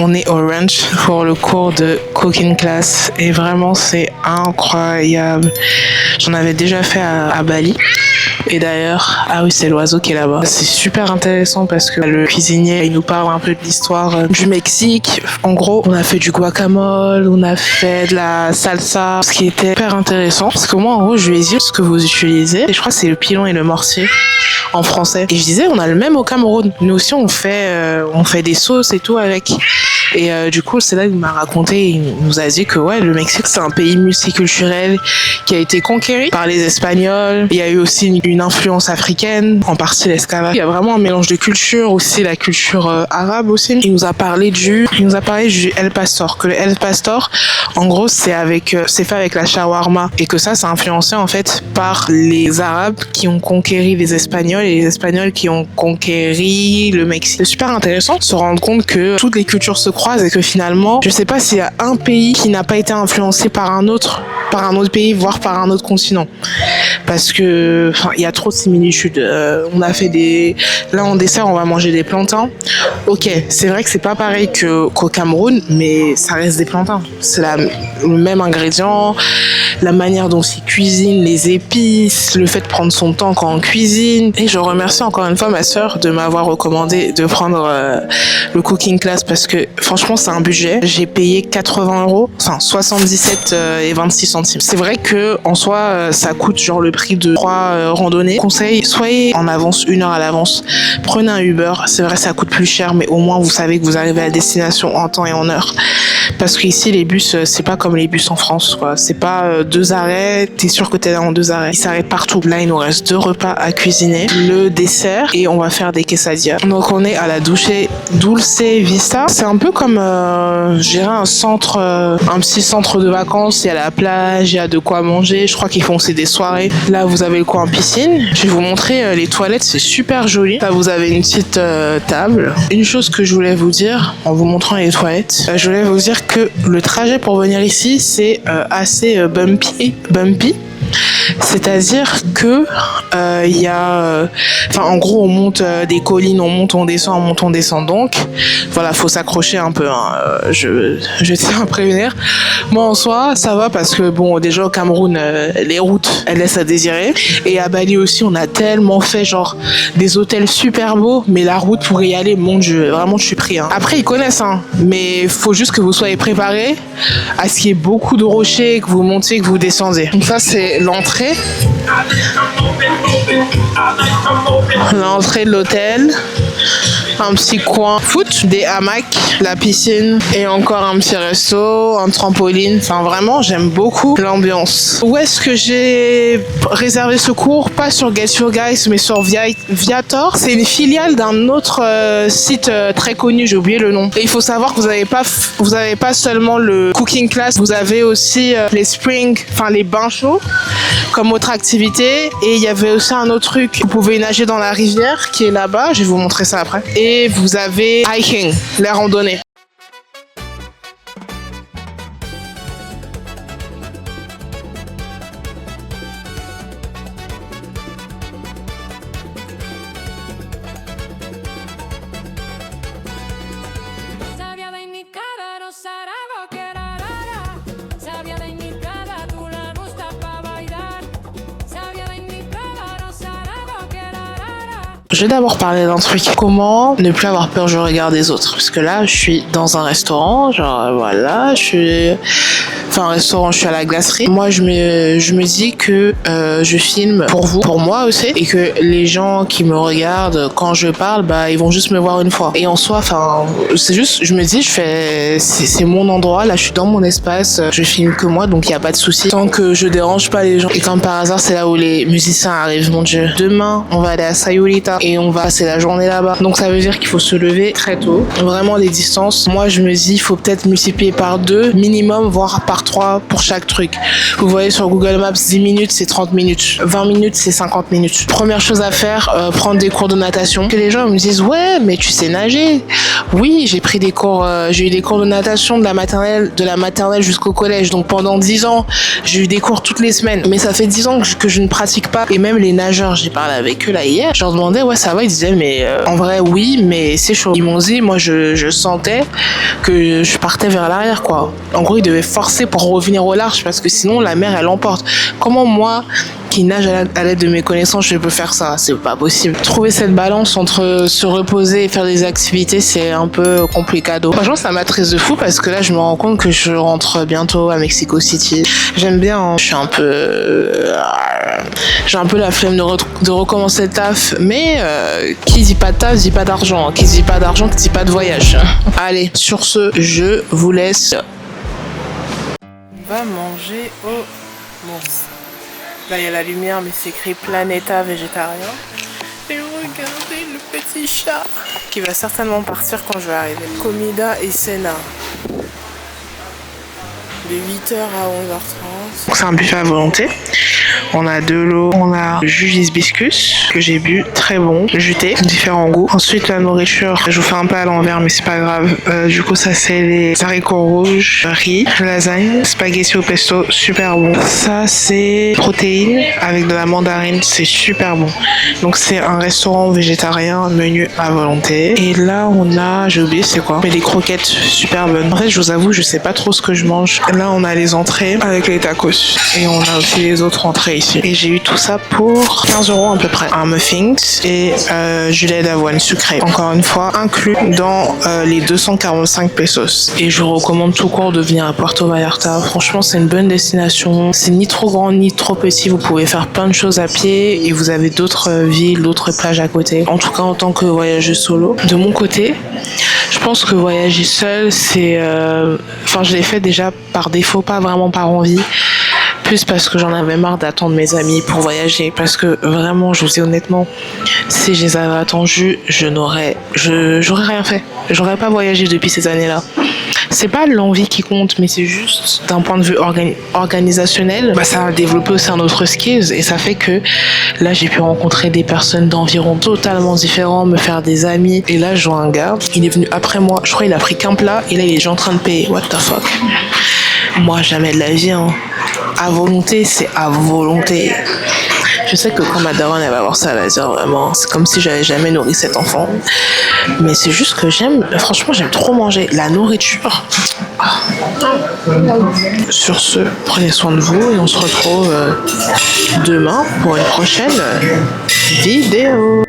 on est au ranch pour le cours de cooking class et vraiment c'est incroyable. J'en avais déjà fait à Bali. Et d'ailleurs, ah oui, c'est l'oiseau qui est là-bas. C'est super intéressant parce que le cuisinier, il nous parle un peu de l'histoire du Mexique. En gros, on a fait du guacamole, on a fait de la salsa, ce qui était super intéressant. Parce que moi, en gros, je lui ai dit ce que vous utilisez. Et je crois que c'est le pilon et le mortier en français. Et je disais, on a le même au Cameroun. Nous aussi, on fait des sauces et tout avec. Et du coup, c'est là qu'il m'a raconté, il nous a dit que ouais, le Mexique, c'est un pays multiculturel qui a été conquéri par les Espagnols. Il y a eu aussi une influence africaine, en partie l'esclavage. Il y a vraiment un mélange de cultures, aussi la culture arabe aussi. Il nous a parlé du El Pastor, que le El Pastor, en gros, c'est fait avec la shawarma et que ça influencé en fait par les Arabes qui ont conquéri les Espagnols et les Espagnols qui ont conquéri le Mexique. C'est super intéressant de se rendre compte que toutes les cultures se croisent et que finalement, je sais pas s'il y a un pays qui n'a pas été influencé par un autre pays, voire par un autre continent. Parce que, il y a trop de similitudes. On a fait là en dessert, on va manger des plantains. Ok, c'est vrai que c'est pas pareil qu'au Cameroun, mais ça reste des plantains. C'est le même ingrédient, la manière dont ils cuisinent, les épices, le fait de prendre son temps quand on cuisine. Et je remercie encore une fois ma sœur de m'avoir recommandé de prendre le cooking class parce que franchement c'est un budget. J'ai payé 80 €, enfin 77 et 26 centimes. C'est vrai que en soi ça coûte genre le prix de 3 randonnées. Conseil, soyez en avance, 1 heure à l'avance. Prenez un Uber, c'est vrai ça coûte plus cher mais au moins vous savez que vous arrivez à la destination en temps et en heure. Parce qu'ici les bus c'est pas comme les bus en France quoi. C'est pas 2 arrêts, t'es sûr que t'es là en 2 arrêts. Ils s'arrêtent partout. Là il nous reste 2 repas à cuisiner, le dessert et on va faire des quesadillas. Donc on est à la Dulce Vista. C'est un peu comme je dirais un petit centre de vacances. Il y a la plage, il y a de quoi manger. Je crois qu'ils font aussi des soirées. Là vous avez le coin piscine. Je vais vous montrer les toilettes, c'est super joli. Là vous avez une petite table. Une chose que je voulais vous dire en vous montrant les toilettes, je voulais vous dire que le trajet pour venir ici c'est assez bumpy. C'est-à-dire que il y a en gros on monte des collines, on monte, on descend donc voilà, faut s'accrocher un peu hein. Je tiens à prévenir. Moi en soi ça va parce que bon déjà au Cameroun les routes elles laissent à désirer et à Bali aussi on a tellement fait genre des hôtels super beaux mais la route pour y aller mon dieu vraiment je suis pris hein. Après ils connaissent hein, mais faut juste que vous soyez préparés à ce qu'il y ait beaucoup de rochers, que vous montiez, que vous descendez. Donc ça c'est l'entrée de l'hôtel, un petit coin foot, des hamacs, la piscine et encore un petit resto, un trampoline. Enfin vraiment j'aime beaucoup l'ambiance. Où est-ce que j'ai réservé ce cours? Pas sur Get Your Guys mais sur Viator. C'est une filiale d'un autre site très connu, j'ai oublié le nom. Et il faut savoir que vous avez pas seulement le cooking class, vous avez aussi les les bains chauds comme autre activité. Et il y avait aussi un autre truc, vous pouvez nager dans la rivière qui est là-bas, je vais vous montrer ça après. Et vous avez hiking, les randonnées. Je vais d'abord parler d'un truc. Comment ne plus avoir peur du regard des autres? Parce que là, je suis dans un restaurant, genre voilà, un restaurant, je suis à la glacerie. Moi, je me dis que je filme pour vous, pour moi aussi, et que les gens qui me regardent quand je parle, ils vont juste me voir une fois. Et en soi, c'est juste, je me dis, c'est mon endroit, là, je suis dans mon espace, je filme que moi, donc il y a pas de souci. Tant que je dérange pas les gens. Et comme par hasard, c'est là où les musiciens arrivent, mon dieu. Demain, on va aller à Sayulita et on va passer la journée là-bas. Donc ça veut dire qu'il faut se lever très tôt. Vraiment les distances. Moi, je me dis, il faut peut-être multiplier par 2 minimum, voire par par 3 pour chaque truc. Vous voyez sur Google Maps, 10 minutes c'est 30 minutes, 20 minutes c'est 50 minutes. Première chose à faire, prendre des cours de natation. Que les gens me disent ouais mais tu sais nager. Oui, j'ai pris des cours, j'ai eu des cours de natation de la maternelle jusqu'au collège. Donc pendant 10 ans, j'ai eu des cours toutes les semaines. Mais ça fait 10 ans que je ne pratique pas. Et même les nageurs, j'ai parlé avec eux là hier. Je leur demandais ouais ça va, ils disaient mais en vrai oui mais c'est chaud. Ils m'ont dit moi je sentais que je partais vers l'arrière quoi. En gros ils devaient forcer pour revenir au large parce que sinon la mer elle emporte. Comment moi qui nage à l'aide de mes connaissances je peux faire ça? C'est pas possible. Trouver cette balance entre se reposer et faire des activités c'est un peu complicado. Franchement ça m'attriste de fou parce que là je me rends compte que je rentre bientôt à Mexico City. J'aime bien, hein. Je suis un peu j'ai un peu la flemme de recommencer le taf, mais qui dit pas de taf dit pas d'argent, qui dit pas d'argent qui dit pas de voyage. Allez, sur ce, je vous laisse. On va manger au Mons. Là il y a la lumière mais c'est écrit Planeta végétarien. Et regardez le petit chat qui va certainement partir quand je vais arriver. Comida et Cena. De 8h à 11h30. Donc c'est un buffet à volonté. On a de l'eau, on a le jus hibiscus que j'ai bu, très bon, juté, différents goûts. Ensuite la nourriture, je vous fais un peu à l'envers mais c'est pas grave. Du coup ça c'est les haricots rouges, riz, lasagne, spaghetti au pesto, super bon. Ça c'est protéines avec de la mandarine, c'est super bon. Donc c'est un restaurant végétarien, menu à volonté. Et là on a, j'ai oublié c'est quoi, mais des croquettes super bonnes. En fait je vous avoue je sais pas trop ce que je mange. Là on a les entrées avec les tacos et on a aussi les autres entrées ici. Et j'ai eu tout ça pour 15 € à peu près. Un muffins et du lait d'avoine sucré. Encore une fois, inclus dans les 245 pesos. Et je vous recommande tout court de venir à Puerto Vallarta. Franchement, c'est une bonne destination. C'est ni trop grand ni trop petit. Vous pouvez faire plein de choses à pied et vous avez d'autres villes, d'autres plages à côté. En tout cas, en tant que voyageuse solo. De mon côté, je pense que voyager seul, c'est... Enfin, je l'ai fait déjà par défaut, pas vraiment par envie. Plus parce que j'en avais marre d'attendre mes amis pour voyager. Parce que vraiment, je vous dis honnêtement, si je les avais attendus, j'aurais rien fait. J'aurais pas voyagé depuis ces années-là. C'est pas l'envie qui compte, mais c'est juste d'un point de vue organisationnel, ça a développé aussi un autre skills et ça fait que là j'ai pu rencontrer des personnes d'environ totalement différents, me faire des amis. Et là je vois un gars, il est venu après moi, je crois il a pris qu'un plat et là il est déjà en train de payer. What the fuck? Moi jamais de la vie, hein. À volonté, c'est à volonté. Je sais que quand ma daronne elle va voir ça, elle va dire vraiment, c'est comme si j'avais jamais nourri cet enfant. Mais c'est juste que franchement j'aime trop manger. La nourriture. Ah. Sur ce, prenez soin de vous et on se retrouve demain pour une prochaine vidéo.